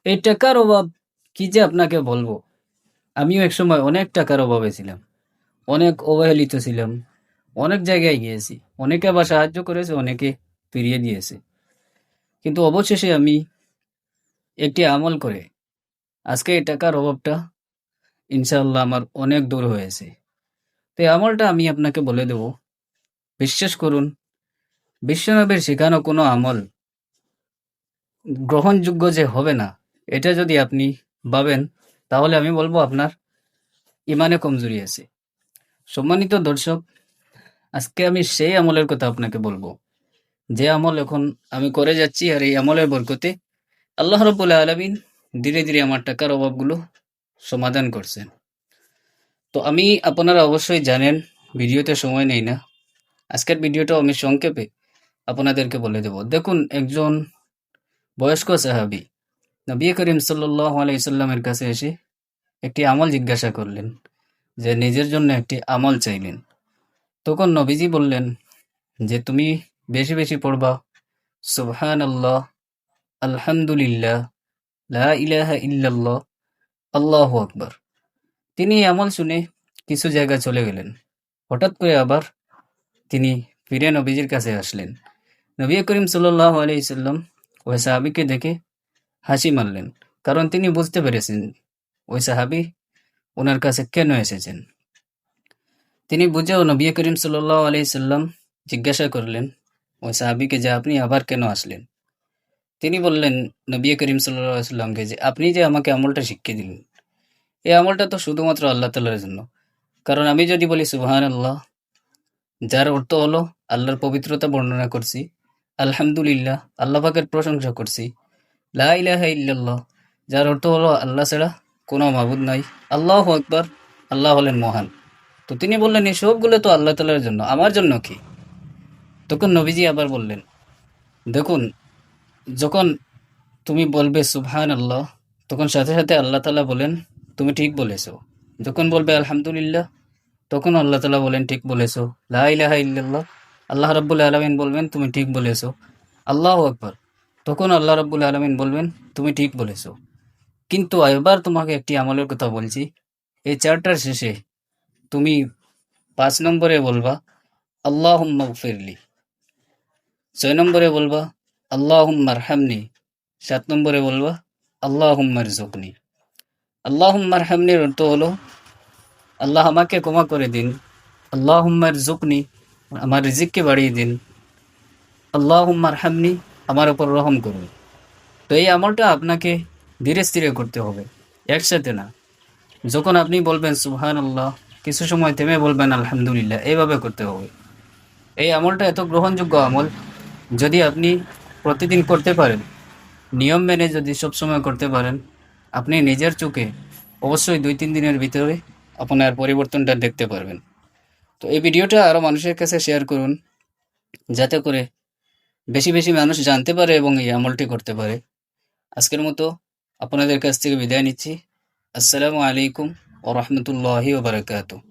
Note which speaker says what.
Speaker 1: এই টাকার অভাব কি যে আপনাকে বলবো। আমিও একসময় অনেক টাকার অভাবে ছিলাম, অনেক অবহেলিত ছিলাম, অনেক জায়গায় গিয়েছি, অনেকে আবার সাহায্য করেছে, অনেকে ফিরিয়ে দিয়েছে। কিন্তু অবশেষে আমি একটি আমল করে আজকে এই টাকার অভাবটা ইনশাআল্লাহ আমার অনেক দূর হয়েছে। তো এই আমলটা আমি আপনাকে বলে দেব। বিশ্বাস করুন, বিশ্বনবীর শেখানো কোনো আমল গ্রহণযোগ্য যে হবে না, এটা যদি আপনি ভাবেন, তাহলে আমি বলবো আপনার ইমানে কমজোরি আছে। সম্মানিত দর্শক, আজকে আমি সেই আমলের কথা আপনাকে বলবো, যে আমল এখন আমি করে যাচ্ছি, আর এই আমলের বরকতে আল্লাহ রাব্বুল আলামিন ধীরে ধীরে আমার টাকার অভাবগুলো সমাধান করছেন। তো আপনারা অবশ্যই জানেন, ভিডিওতে সময় নেই না। আজকের ভিডিওটা আমি সংক্ষেপে আপনাদেরকে বলে দেব। দেখুন, একজন বয়স্ক সাহাবী নবী করিম সাল্লাল্লাহু আলাইহি সাল্লামের কাছে এসে একটি আমল জিজ্ঞাসা করলেন, যে নিজের জন্য একটি আমল চাইলেন। তখন নবীজি বললেন যে তুমি বেশি বেশি পড়বা সুবহানাল্লাহ, আলহামদুলিল্লাহ, লা ইলাহা ইল্লাল্লাহ, আল্লাহু আকবার। তিনি এই আমল শুনে কিছু জায়গা চলে গেলেন। হঠাৎ করে আবার তিনি ফিরে নবীজির কাছে আসলেন। নবী করিম সাল্লাল্লাহু আলাইহি সাল্লাম ওই সাহাবীকে দেখে হাসি মারলেন, কারণ তিনি বুঝতে পেরেছেন ওই সাহাবী ওনার কাছে কেন এসেছেন। তিনি বুঝেও নবী করিম সাল্লাল্লাহু আলাইহি সাল্লাম জিজ্ঞাসা করলেন ওই সাহাবীকে, যে আপনি আবার কেন আসলেন। তিনি বললেন নবী করিম সাল্লাল্লাহু আলাইহি সাল্লামকে, যে আপনি যে আমাকে আমলটা শিখিয়ে দিলেন, এই আমলটা তো শুধুমাত্র আল্লাহ তাআলার জন্য। কারণ আমি যদি বলি সুবহানাল্লাহ, যার অর্থ হলো আল্লাহর পবিত্রতা বর্ণনা করছি, আলহামদুলিল্লাহ, আল্লাহ পাকের প্রশংসা করছি, লা ইলাহা ইল্লাল্লাহ, যার অর্থ হলো আল্লাহ ছাড়া কোনো মাবুদ নাই, আল্লাহু আকবার, আল্লাহ হলেন মহান। তো তিনি বললেন এই সবগুলো তো আল্লাহ তাআলার জন্য, আমার জন্য কি? তখন নবীজি আবার বললেন, দেখুন, যখন তুমি বলবে সুবহানাল্লাহ, তখন সাথে সাথে আল্লাহ তাআলা বলেন তুমি ঠিক বলেছো। যখন বলবে আলহামদুলিল্লাহ, তখন আল্লাহ তাআলা বলেন ঠিক বলেছো। লা ইলাহা ইল্লাল্লাহ, আল্লাহ রাব্বুল আলামিন বলবেন তুমি ঠিক বলেছো। আল্লাহু আকবার, তখন আল্লাহ রাব্বুল আলামিন বলবেন তুমি ঠিক বলেছো। কিন্তু এবার তোমাকে একটি আমলের কথা বলছি। এই চারটার শেষে তুমি ৫ নম্বরে বলবা আল্লাহুম্মা গফিরলি, ৬ নম্বরে বলবা আল্লাহুম্মা আরহামনি, ৭ নম্বরে বলবা আল্লাহুম্মা রযুকনি। আল্লাহুম্মা আরহামনির অর্থ হলো আল্লাহ আমাকে ক্ষমা করে দিন, আল্লাহুম্মা রযুকনি, আমার রিজিককে বাড়িয়ে দিন, আল্লাহুম্মা আরহামনি, আমার উপর রহম করুন। তো এই আমলটা আপনাকে ধীরে স্থিরে করতে হবে, একসাথে না। যখন আপনি বলবেন সুবহানাল্লাহ, কিছু সময় থেমে বলবেন আলহামদুলিল্লাহ, এইভাবে করতে হবে। এই আমলটা এত গ্রহণযোগ্য আমল, যদি আপনি প্রতিদিন করতে পারেন, নিয়ম মেনে যদি সবসময় করতে পারেন, আপনি নিজের চোখে অবশ্যই ২-৩ দিনের ভিতরে আপনার পরিবর্তনটা দেখতে পারবেন। তো এই ভিডিওটা আরও মানুষের কাছে শেয়ার করুন, যাতে করে বেশি বেশি মানুষ জানতে পারে এবং এই আমলটি করতে পারে। আজকের মতো আপনাদের কাছ থেকে বিদায় নিচ্ছি। আসসালামু আলাইকুম ওয়া রাহমাতুল্লাহি ওয়া বারাকাতুহু।